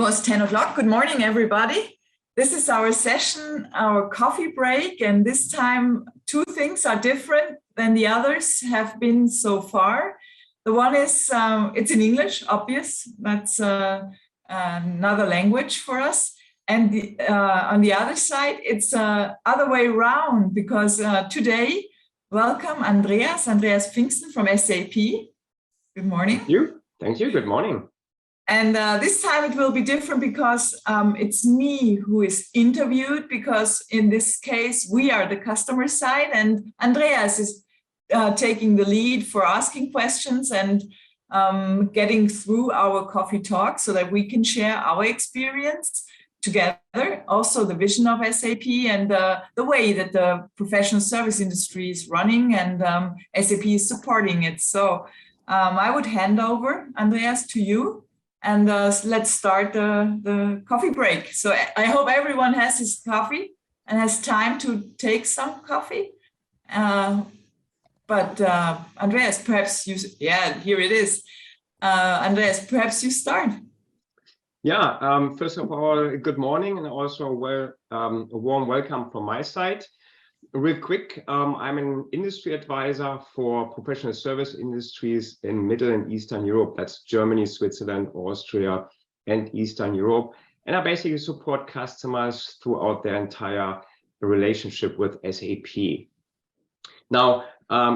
almost 10 o'clock. Good morning, everybody. This is our session, our coffee break, and this time two things are different than the others have been so far. The one is, it's in English, obvious, that's another language for us. And on the other side, it's other way around, because today, welcome Andreas Pfingsten from SAP. Good morning. Thank you, good morning. And this time it will be different because it's me who is interviewed, because in this case, we are the customer side and Andreas is taking the lead for asking questions and getting through our coffee talk so that we can share our experience together, also the vision of SAP and the way that the professional service industry is running and SAP is supporting it. So I would hand over, Andreas, to you. And let's start the coffee break. So I hope everyone has his coffee and has time to take some coffee. But Andreas, perhaps you, here it is. Andreas, perhaps you start. Yeah, first of all, good morning and also a warm welcome from my side. Real quick, I'm an industry advisor for professional service industries in Middle and Eastern Europe. That's Germany, Switzerland, Austria, and Eastern Europe. And I basically support customers throughout their entire relationship with SAP. Now,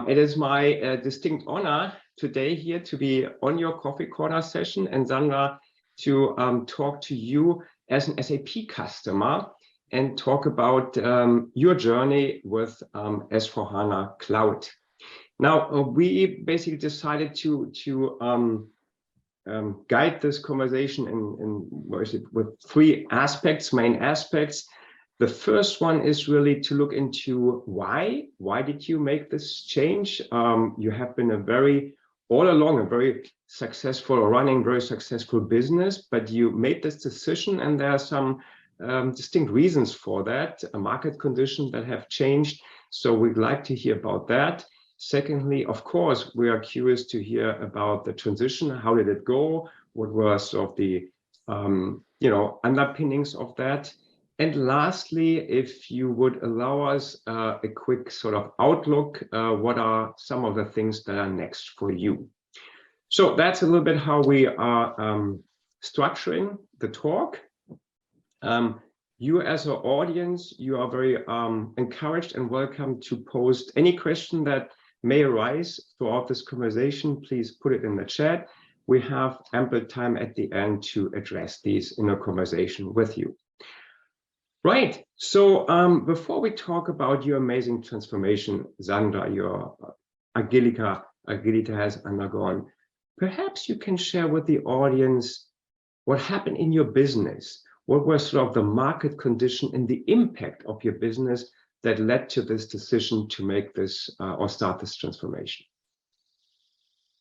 it is my distinct honor today here to be on your Coffee Corner session and Sandra to talk to you as an SAP customer and talk about your journey with S/4HANA Cloud. Now, we basically decided to guide this conversation with three aspects, main aspects. The first one is really to look into why did you make this change? You have been all along a very successful business, but you made this decision and there are some distinct reasons for that, market conditions that have changed. So we'd like to hear about that. Secondly, of course, we are curious to hear about the transition. How did it go? What were sort of the underpinnings of that? And lastly, if you would allow us a quick sort of outlook, what are some of the things that are next for you? So that's a little bit how we are structuring the talk. You as an audience, you are very encouraged and welcome to post any question that may arise throughout this conversation. Please put it in the chat. We have ample time at the end to address these in a conversation with you. Right, so before we talk about your amazing transformation, Sandra, your Agilita has undergone, perhaps you can share with the audience what happened in your business. What were sort of the market condition and the impact of your business that led to this decision to make this or start this transformation?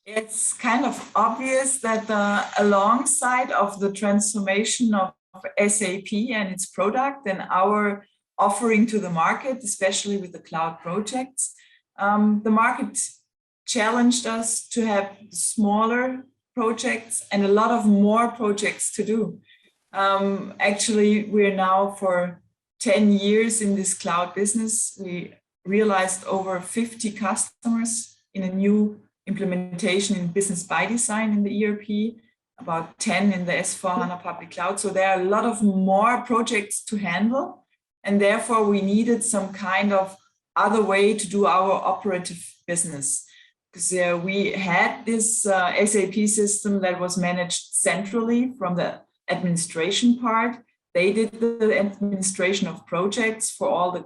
It's kind of obvious that alongside of the transformation of SAP and its product and our offering to the market, especially with the cloud projects, the market challenged us to have smaller projects and a lot of more projects to do. Actually, we're now for 10 years in this cloud business. We realized over 50 customers in a new implementation in business by design in the ERP, about 10 in the S/4HANA public cloud. So there are a lot of more projects to handle. And therefore, we needed some kind of other way to do our operative business. Because we had this SAP system that was managed centrally from the administration part. They did the administration of projects for all the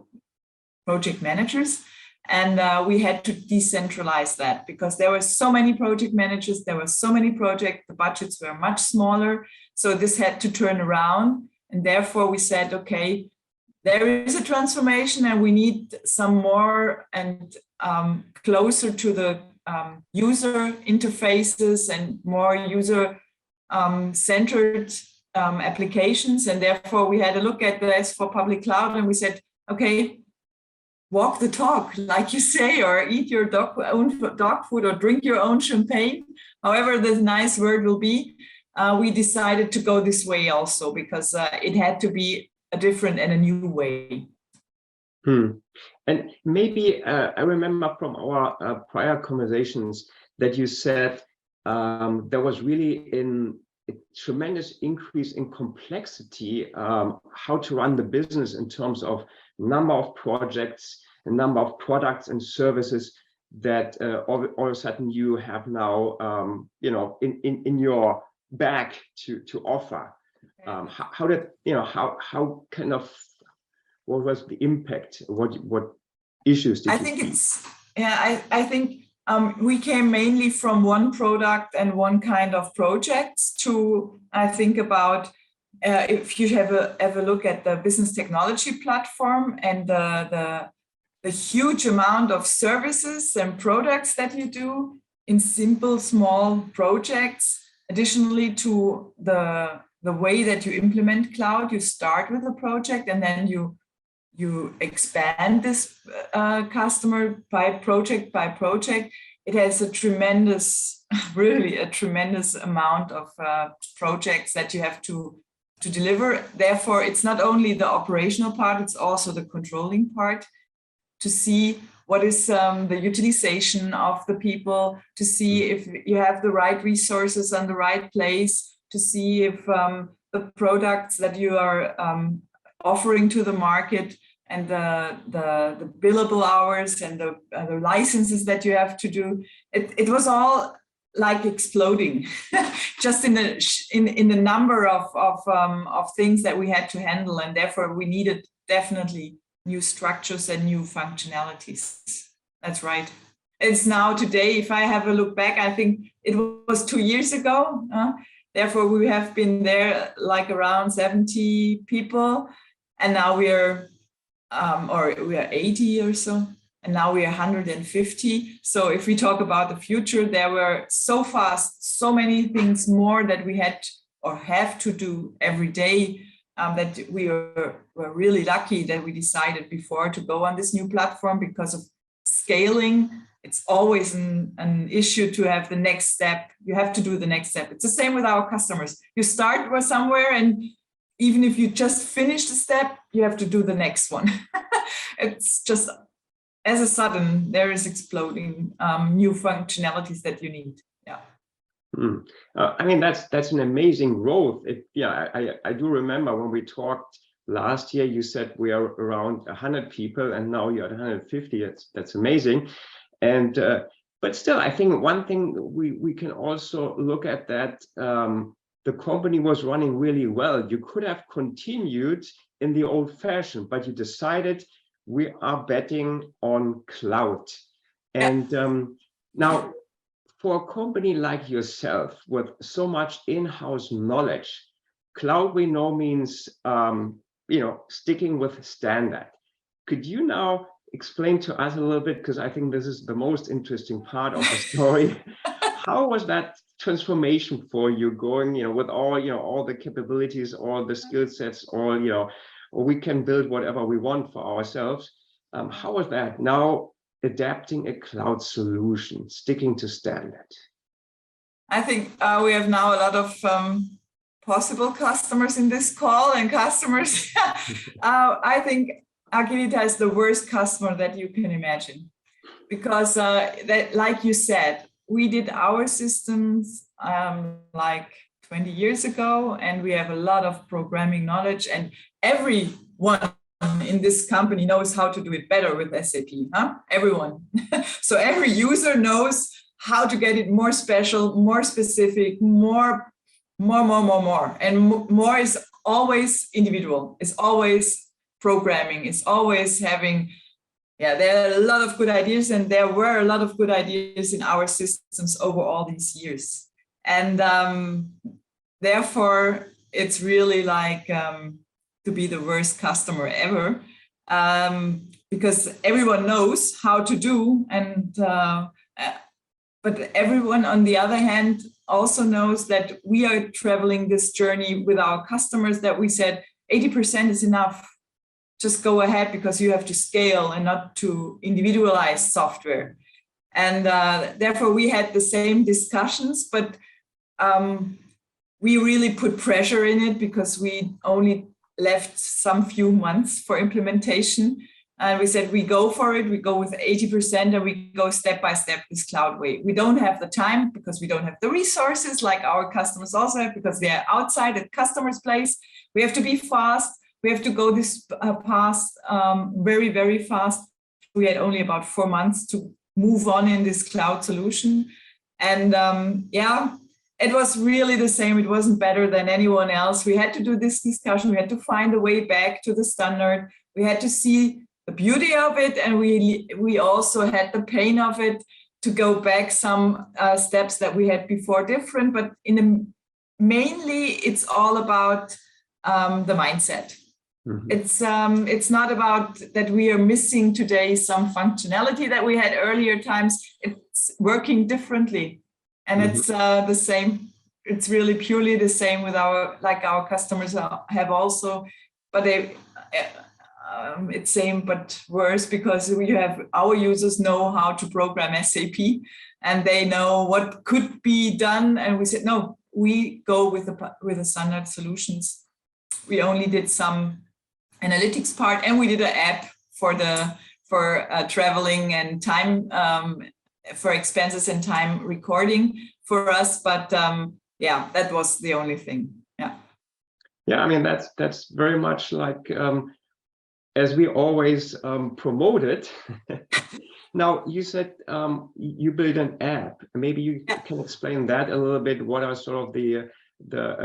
project managers. And we had to decentralize that because there were so many project managers, there were so many projects, the budgets were much smaller. So this had to turn around. And therefore we said, okay, there is a transformation and we need some more and closer to the user interfaces and more user centered applications. And therefore we had a look at the S4 public cloud and we said, okay, walk the talk, like you say, or eat your own dog food or drink your own champagne, however the nice word will be. we decided to go this way also, because it had to be a different and a new way. And maybe I remember from our prior conversations that you said there was really a tremendous increase in complexity, how to run the business in terms of number of projects, the number of products and services that all of a sudden you have now, in your bag to offer. How did, how kind of, what was the impact? What issues did you see? I think we came mainly from one product and one kind of projects to, I think about, if you have a look at the business technology platform and the huge amount of services and products that you do in simple, small projects. Additionally to the way that you implement cloud, you start with a project and then you expand this customer by project. It has a tremendous, really a tremendous amount of projects that you have to deliver. Therefore, it's not only the operational part, it's also the controlling part, to see what is the utilization of the people, to see if you have the right resources on the right place, to see if the products that you are offering to the market and the billable hours and the licenses that you have to do, it was all like exploding, just in the number of things that we had to handle, and therefore we needed definitely new structures and new functionalities. That's right. It's now today, if I have a look back, I think it was 2 years ago. Therefore, we have been there like around 70 people, and now we are 80 or so, and now we are 150. So if we talk about the future, there were so fast, so many things more that we had or have to do every day, that we were really lucky that we decided before to go on this new platform. Because of scaling, it's always an issue to have the next step. You have to do the next step. It's the same with our customers. You start with somewhere, and even if you just finish the step, you have to do the next one. It's just, as a sudden, there is exploding new functionalities that you need. Yeah. I mean, that's an amazing growth. I do remember when we talked last year, you said we are around 100 people, and now you're at 150. That's amazing. And but still, I think one thing we can also look at that the company was running really well. You could have continued in the old fashion, but you decided we are betting on cloud. And now, for a company like yourself with so much in-house knowledge, cloud we know means sticking with standard. Could you now explain to us a little bit, because I think this is the most interesting part of the story. How was that transformation for you, going with all the capabilities, all the skill sets, or we can build whatever we want for ourselves? How was that now adapting a cloud solution, sticking to standard? I think we have now a lot of possible customers in this call, and customers. I think Agilita is the worst customer that you can imagine, because that, like you said, we did our systems like 20 years ago, and we have a lot of programming knowledge, and everyone in this company knows how to do it better with SAP, Everyone. So every user knows how to get it more special, more specific, more. And more is always individual, it's always programming, it's always having, there are a lot of good ideas, and there were a lot of good ideas in our systems over all these years. And therefore, it's really like to be the worst customer ever, because everyone knows how to do, and but everyone on the other hand also knows that we are traveling this journey with our customers, that we said 80% is enough. Just go ahead, because you have to scale and not to individualize software. And therefore we had the same discussions, but we really put pressure in it because we only left some few months for implementation. And we said, we go for it, we go with 80% and we go step by step this cloud way. We don't have the time because we don't have the resources like our customers also have, because they're outside at customer's place. We have to be fast. We have to go this past very, very fast. We had only about 4 months to move on in this cloud solution. And yeah, it was really the same. It wasn't better than anyone else. We had to do this discussion. We had to find a way back to the standard. We had to see the beauty of it, and we also had the pain of it to go back some steps that we had before different. But mainly, it's all about the mindset. Mm-hmm. It's not about that we are missing today some functionality that we had earlier times. It's working differently, and mm-hmm. It's the same. It's really purely the same with our customers have also, but they. It's same but worse, because we have our users know how to program SAP and they know what could be done, and we said no, we go with the standard solutions. We only did some analytics part, and we did an app for traveling and time for expenses and time recording for us, but yeah, that was the only thing. Yeah, I mean that's very much like as we always promote it. Now, you said you build an app. Maybe you can explain that a little bit. What are sort of the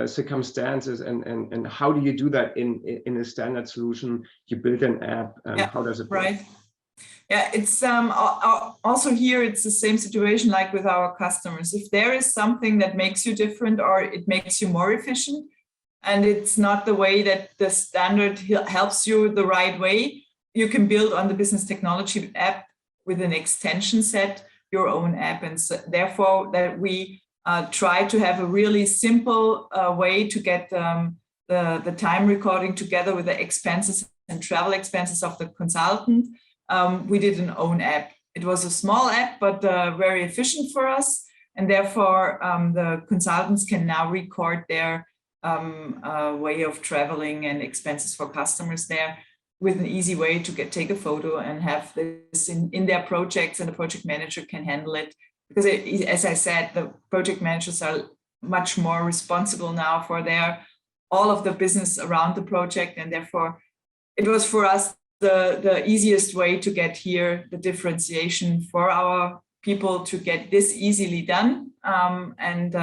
circumstances, and how do you do that in a standard solution? You build an app, and how does it work? Right. Yeah, it's also here, it's the same situation like with our customers. If there is something that makes you different or it makes you more efficient, and it's not the way that the standard helps you the right way, you can build on the business technology app with an extension set, your own app. And so therefore that we try to have a really simple way to get the time recording together with the expenses and travel expenses of the consultant. We did an own app. It was a small app, but very efficient for us. And therefore the consultants can now record their way of traveling and expenses for customers there with an easy way to take a photo and have this in their projects, and the project manager can handle it. Because as I said, the project managers are much more responsible now for all of the business around the project, and therefore it was for us the easiest way to get here the differentiation for our people to get this easily done, and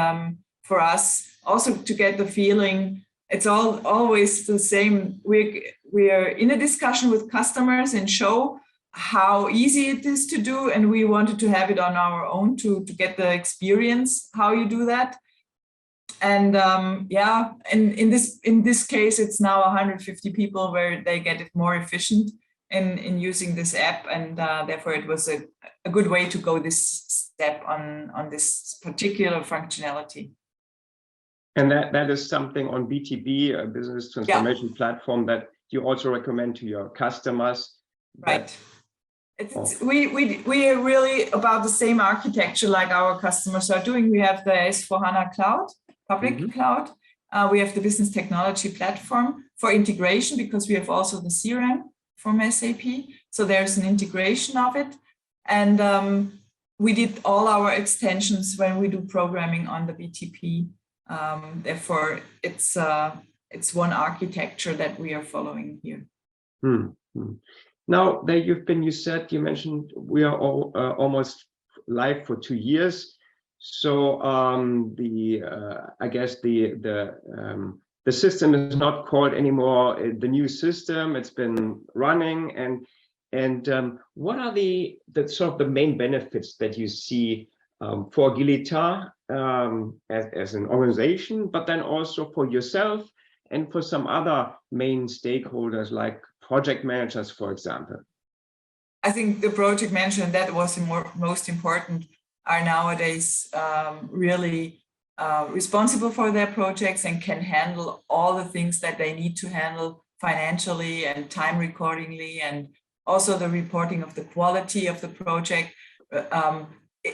for us also to get the feeling it's always the same. We are in a discussion with customers and show how easy it is to do, and we wanted to have it on our own to get the experience how you do that. And yeah, and in this case, it's now 150 people where they get it more efficient in using this app, and therefore it was a good way to go this step on this particular functionality. And that is something on BTB, a business transformation platform, that you also recommend to your customers. Right. We are really about the same architecture like our customers are doing. We have the S/4HANA Cloud, public cloud. We have the business technology platform for integration, because we have also the CRM from SAP. So there's an integration of it. And we did all our extensions when we do programming on the BTP. Therefore, it's one architecture that we are following here. Now that you mentioned we are all almost live for 2 years. So I guess the system is not called anymore the new system. It's been running, and what are the sort of the main benefits that you see for Agilita as an organization, but then also for yourself and for some other main stakeholders like project managers, for example? I think the project manager, and that was most important, are nowadays really responsible for their projects and can handle all the things that they need to handle financially and time recordingly, and also the reporting of the quality of the project.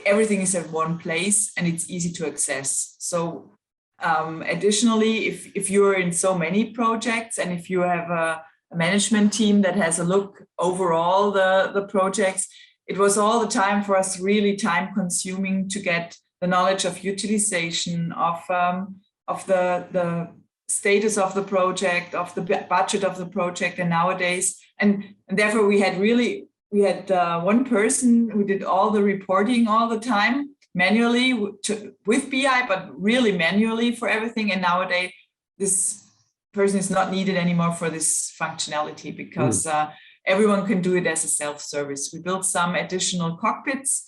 Everything is at one place and it's easy to access. So Additionally, if you're in so many projects and if you have a management team that has a look overall the projects, it was all the time for us really time consuming to get the knowledge of utilization, of the status of the project, of the budget of the project. And nowadays, and therefore we had one person who did all the reporting all the time, manually with BI, but really manually for everything. And nowadays, this person is not needed anymore for this functionality because everyone can do it as a self-service. We built some additional cockpits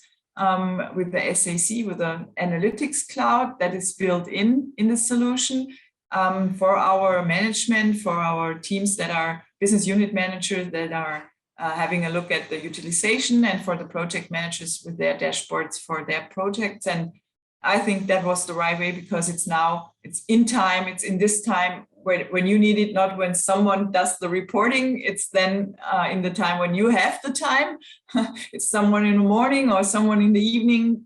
with the SAC, with the analytics cloud that is built in the solution for our management, for our teams that are business unit managers that are having a look at the utilization, and for the project managers with their dashboards for their projects. And I think that was the right way because it's in time, it's in this time when you need it, not when someone does the reporting. It's then in the time when you have the time. It's someone in the morning or someone in the evening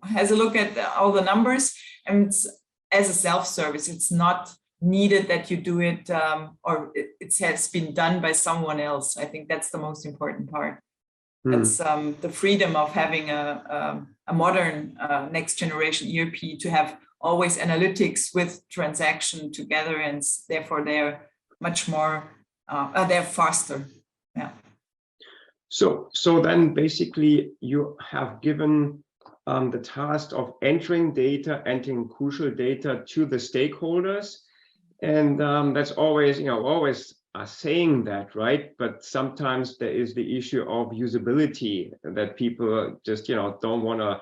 has a look at all the numbers, and it's as a self-service. It's not needed that you do it or it has been done by someone else. I think that's the most important part. That's the freedom of having a modern next generation ERP, to have always analytics with transaction together, and therefore they're much more they're faster. Yeah. So then basically you have given the task of entering crucial data to the stakeholders. And that's always, always saying that, right? But sometimes there is the issue of usability, that people just, don't want to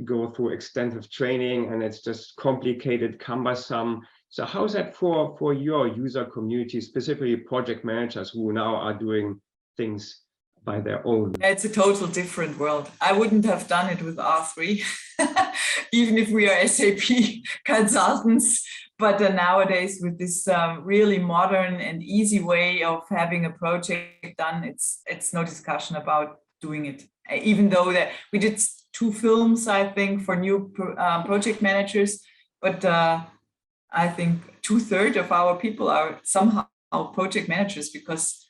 go through extensive training, and it's just complicated, cumbersome. So how's that for your user community, specifically project managers who now are doing things by their own? It's a total different world. I wouldn't have done it with R3, even if we are SAP consultants. But nowadays, with this really modern and easy way of having a project done, it's no discussion about doing it. Even though that we did 2 films, I think, for new project managers, but I think 2/3 of our people are somehow project managers, because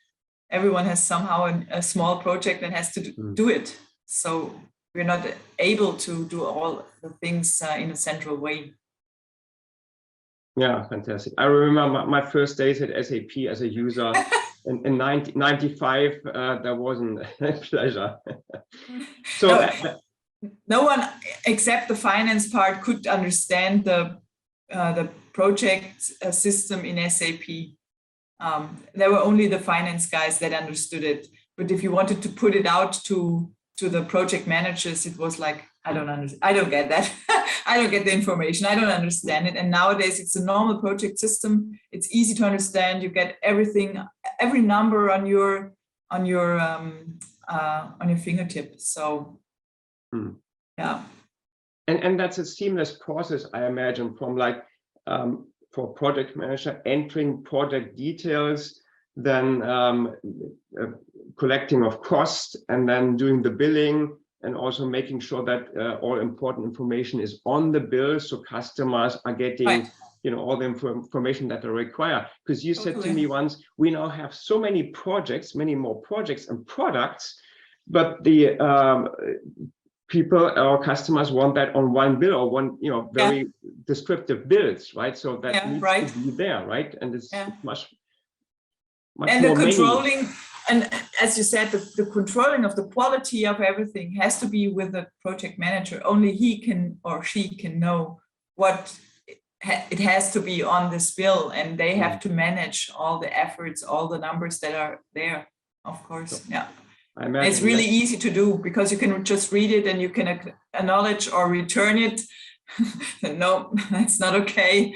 everyone has somehow a small project and has to do it. So we're not able to do all the things in a central way. Yeah, fantastic. I remember my first days at SAP as a user in 1995. That wasn't a pleasure. So no one except the finance part could understand the project system in SAP. There were only the finance guys that understood it. But if you wanted to put it out to the project managers, it was like, I don't get that. I don't get the information. I don't understand it. And nowadays it's a normal project system. It's easy to understand. You get everything, every number on your fingertip. So yeah. And that's a seamless process, I imagine, from for project manager entering project details, then collecting of cost, and then doing the billing, and also making sure that all important information is on the bill, so customers are getting all the information that they require. Because you said to me once, we now have so many projects, many more projects and products, but the people, our customers, want that on one bill, or one very descriptive bills, right? So that needs to be there, right? And it's much and more the controlling, and as you said, the controlling of the quality of everything has to be with the project manager. Only he can or she can know what it has to be on this bill, and they have to manage all the efforts, all the numbers that are there, of course. So, it's really easy to do, because you can just read it and you can acknowledge or return it. No, that's not okay.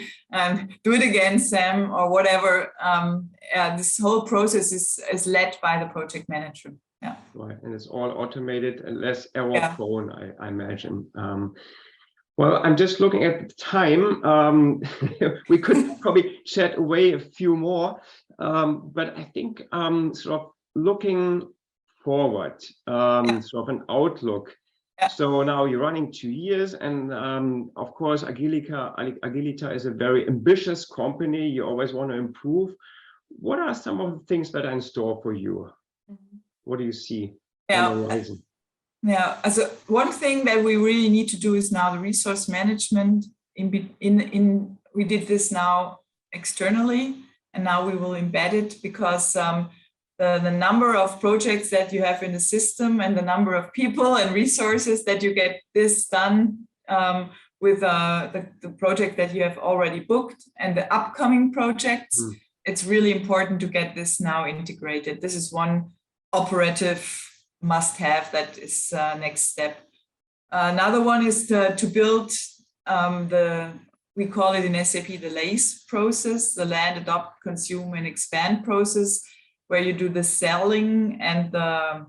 Do it again, Sam, or whatever. This whole process is led by the project manager. Yeah. Right, and it's all automated and less error prone, I imagine. Well, I'm just looking at the time. We could probably chat away a few more, but I think sort of looking forward, sort of an outlook. Yeah. So now you're running 2 years, and of course, Agilita is a very ambitious company. You always want to improve. What are some of the things that are in store for you? What do you see on the horizon? Yeah, so one thing that we really need to do is now the resource management. We did this now externally, and now we will embed it, because the number of projects that you have in the system and the number of people and resources that you get this done with the project that you have already booked and the upcoming projects, it's really important to get this now integrated. This is one operative must-have. That is next step. Another one is to build we call it in SAP the LACE process, the land, adopt, consume, and expand process, where you do the selling and the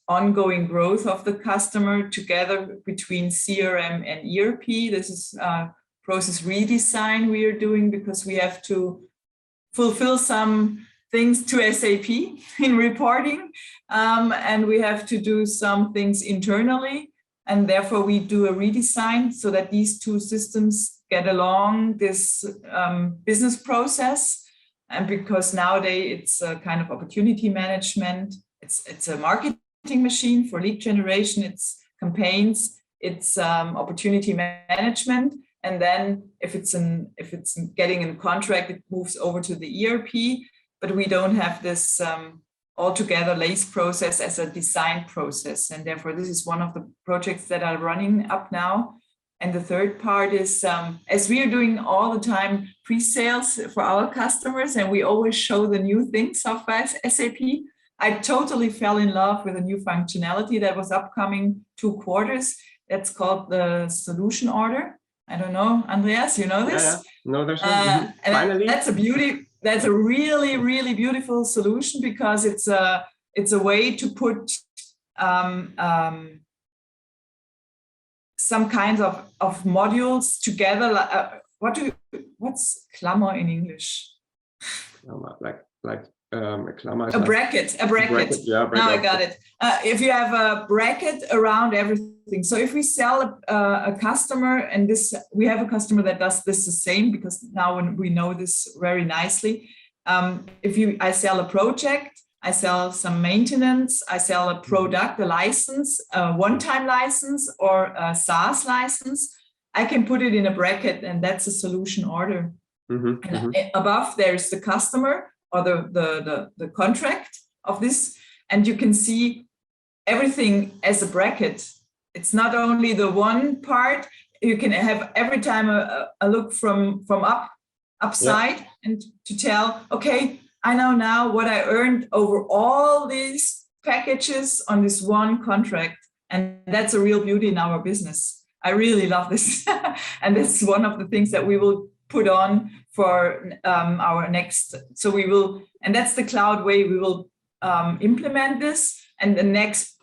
ongoing growth of the customer together between CRM and ERP. This is process redesign we are doing, because we have to fulfill some things to SAP in reporting, and we have to do some things internally, and therefore we do a redesign so that these two systems get along this business process. And because nowadays it's a kind of opportunity management, it's a marketing machine for lead generation, it's campaigns, it's opportunity management, and then if it's getting in contract, it moves over to the ERP. But we don't have this altogether LACE process as a design process, and therefore this is one of the projects that are running up now. And the third part is, as we are doing all the time pre-sales for our customers, and we always show the new things of SAP, I totally fell in love with a new functionality that was upcoming 2 quarters. That's called the solution order. I don't know, Andreas, you know this? Yeah. No, there's one. Finally. That's a really, really beautiful solution, because it's a way to put some kinds of modules together. What's Klammer in English? A bracket. Yeah, bracket. Now I got it. If you have a bracket around everything. So if we sell a customer, and we have a customer that does this the same, because now we know this very nicely. I sell a project, I sell some maintenance, I sell a product, a license, a one-time license, or a SaaS license, I can put it in a bracket, and that's a solution order. And above there is the customer, or the contract of this, and you can see everything as a bracket. It's not only the one part. You can have every time a look from upside, and to tell, okay, I know now what I earned over all these packages on this one contract, and that's a real beauty in our business. I really love this, and that's one of the things that we will put on for our next. So we will, and that's the cloud way we will implement this, and the next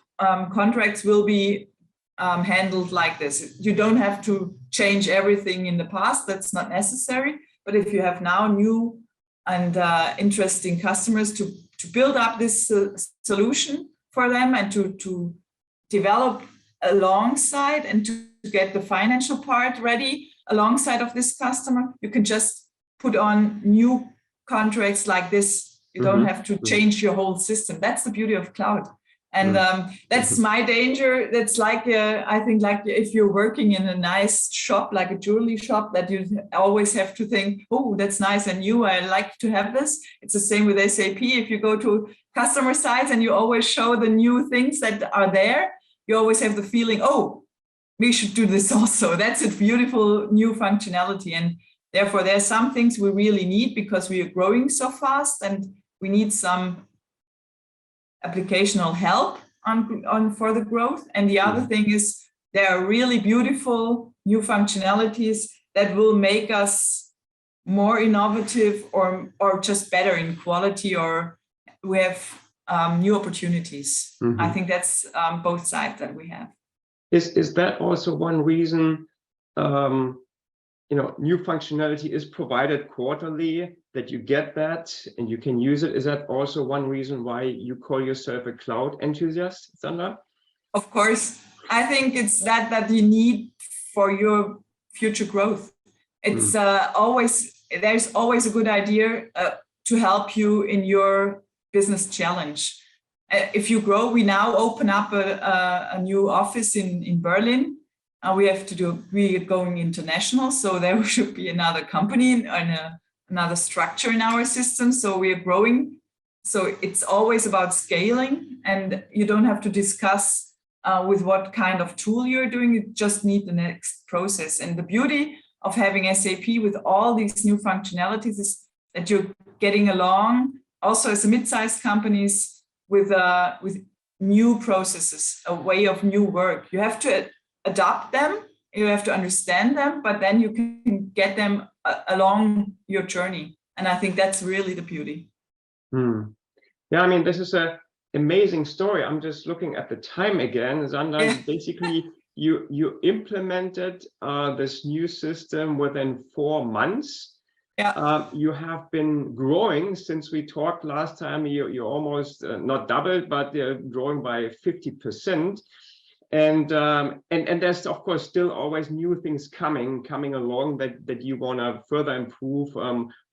contracts will be handled like this. You don't have to change everything in the past. That's not necessary. But if you have now new and interesting customers, to build up this solution for them, and to develop alongside, and to get the financial part ready alongside of this customer, you can just put on new contracts like this. You don't have to change your whole system. That's the beauty of cloud. And that's my danger. That's like, I think, like if you're working in a nice shop, like a jewelry shop, that you always have to think, oh, that's nice and new, I like to have this. It's the same with SAP. If you go to customer sites and you always show the new things that are there, you always have the feeling, oh, we should do this also. That's a beautiful new functionality. And therefore, there are some things we really need, because we are growing so fast, and we need some applicational help on for the growth. And the other thing is, there are really beautiful new functionalities that will make us more innovative, or just better in quality, or we have new opportunities. I think that's both sides that we have. Is that also one reason, new functionality is provided quarterly, that you get that and you can use it? Is that also one reason why you call yourself a cloud enthusiast, Sandra? Of course, I think it's that you need for your future growth. It's there's always a good idea to help you in your business challenge. If you grow, we now open up a new office in Berlin. We are going international, so there should be another company and another structure in our system. So we are growing. So it's always about scaling, and you don't have to discuss with what kind of tool you're doing. You just need the next process. And the beauty of having SAP with all these new functionalities is that you're getting along also as a mid-sized companies with new processes, a way of new work. You have to adopt them, you have to understand them, but then you can get them along your journey. And I think that's really the beauty. Yeah, I mean, this is an amazing story. I'm just looking at the time again. Sandra, basically, you implemented this new system within 4 months. Yeah. You have been growing since we talked last time. You almost not doubled, but growing by 50%. And there's of course still always new things coming along that you want to further improve,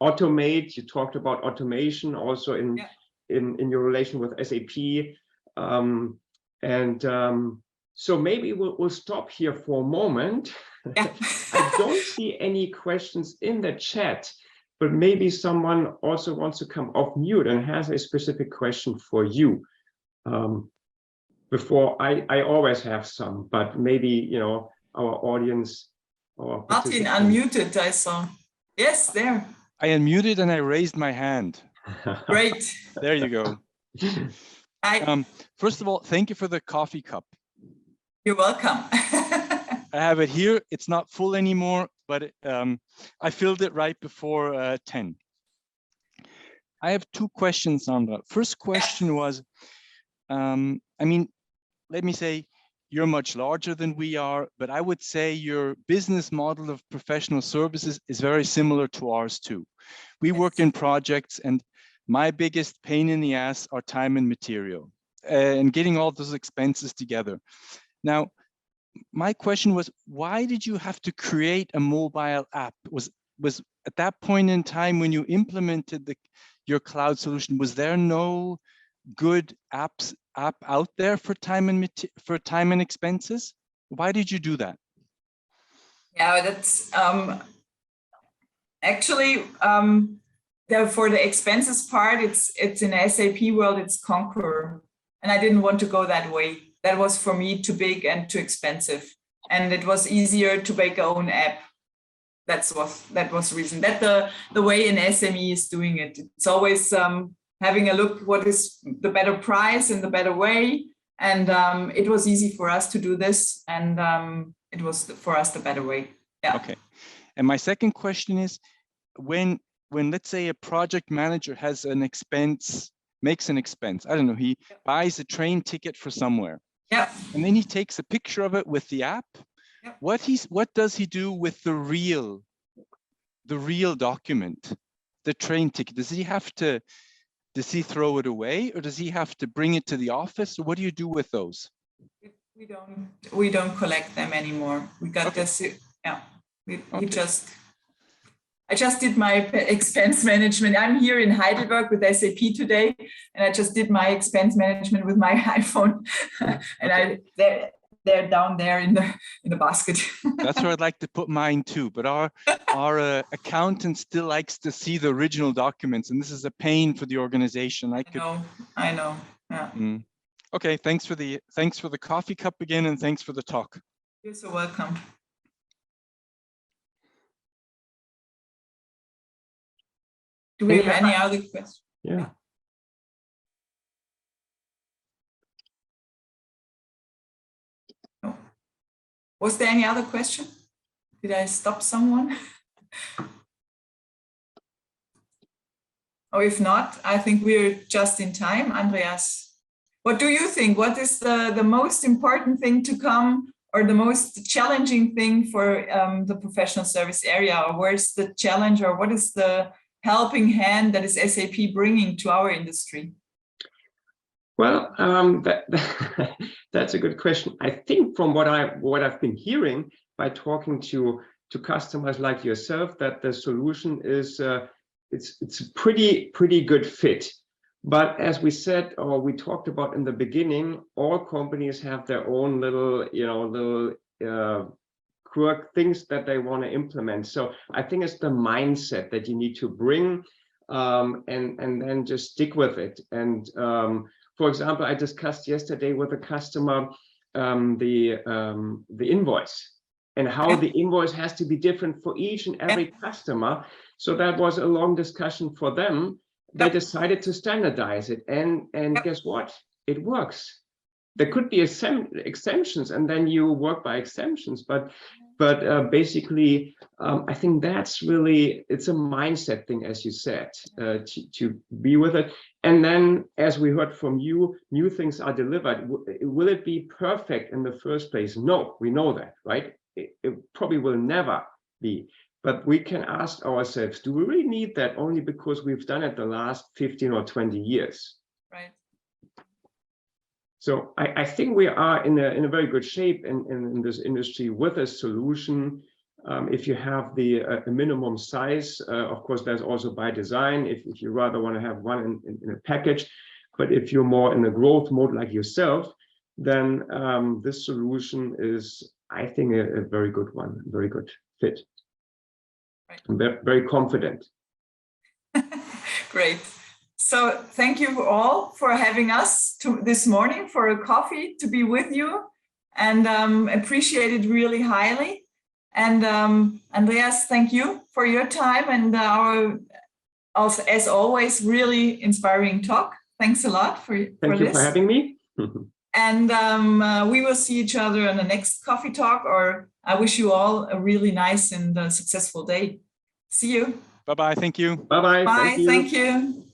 automate. You talked about automation also in your relation with SAP, so maybe we'll stop here for a moment. Yeah. I don't see any questions in the chat, but maybe someone also wants to come off mute and has a specific question for you. Before I always have some, but maybe our audience. Martin unmuted, I saw. Yes, there. I unmuted and I raised my hand. Great. There you go. First of all, thank you for the coffee cup. You're welcome. I have it here. It's not full anymore, but I filled it right before 10. I have 2 questions, Sandra. First question was, I mean, let me say, you're much larger than we are, but I would say your business model of professional services is very similar to ours too. We work in projects, and my biggest pain in the ass are time and material and getting all those expenses together. Now, my question was, why did you have to create a mobile app? Was at that point in time when you implemented your cloud solution, was there no good app out there for time and expenses? Why did you do that? Yeah, that's actually for the expenses part, it's in SAP world, it's Concur, and I didn't want to go that way. That was for me too big and too expensive, and it was easier to make our own app. That was the reason. That the way an SME is doing it. It's always having a look what is the better price and the better way, and it was easy for us to do this, and it was for us the better way. Yeah. Okay. And my second question is, when let's say a project manager has an expense, makes an expense, I don't know, he buys a train ticket for somewhere. Yeah. And then he takes a picture of it with the app. Yeah. What does he do with the real document, the train ticket? Does he throw it away, or does he have to bring it to the office? Or what do you do with those? We don't collect them anymore. We got this. Yeah. I just did my expense management. I'm here in Heidelberg with SAP today, and I just did my expense management with my iPhone, and they're down there in the basket. That's where I'd like to put mine too. But our accountant still likes to see the original documents, and this is a pain for the organization. I know. Yeah. Okay. Thanks for the coffee cup again, and thanks for the talk. You're so welcome. Do we have any other questions? Yeah. No. Was there any other question? Did I stop someone? Or if not, I think we're just in time. Andreas, what do you think? What is the most important thing to come, or the most challenging thing for the professional service area? Or where's the challenge, or what is the helping hand that is SAP bringing to our industry? Well, that's a good question. I think from what I've been hearing by talking to customers like yourself, that the solution is it's a pretty good fit. But as we said, or we talked about in the beginning, all companies have their own little quirk things that they want to implement. So I think it's the mindset that you need to bring, and then just stick with it. And for example, I discussed yesterday with a customer the invoice, and how the invoice has to be different for each and every customer. So that was a long discussion for them. They decided to standardize it, and guess what? It works. There could be exemptions, and then you work by exemptions. But basically, I think that's really, it's a mindset thing, as you said, to be with it. And then, as we heard from you, new things are delivered. Will it be perfect in the first place? No, we know that, right? It probably will never be. But we can ask ourselves, do we really need that only because we've done it the last 15 or 20 years? Right. So I think we are in a very good shape in this industry with a solution. If you have a minimum size, of course, there's also by design, if you rather want to have one in a package. But if you're more in a growth mode like yourself, then this solution is, I think, a very good one, very good fit. Right. I'm very confident. Great. So thank you all for having us this morning for a coffee to be with you, and appreciate it really highly. And Andreas, thank you for your time and also, as always, really inspiring talk. Thanks a lot for this. Thank you for having me. And we will see each other in the next coffee talk, or I wish you all a really nice and successful day. See you. Bye-bye. Thank you. Bye-bye. Bye. Thank you.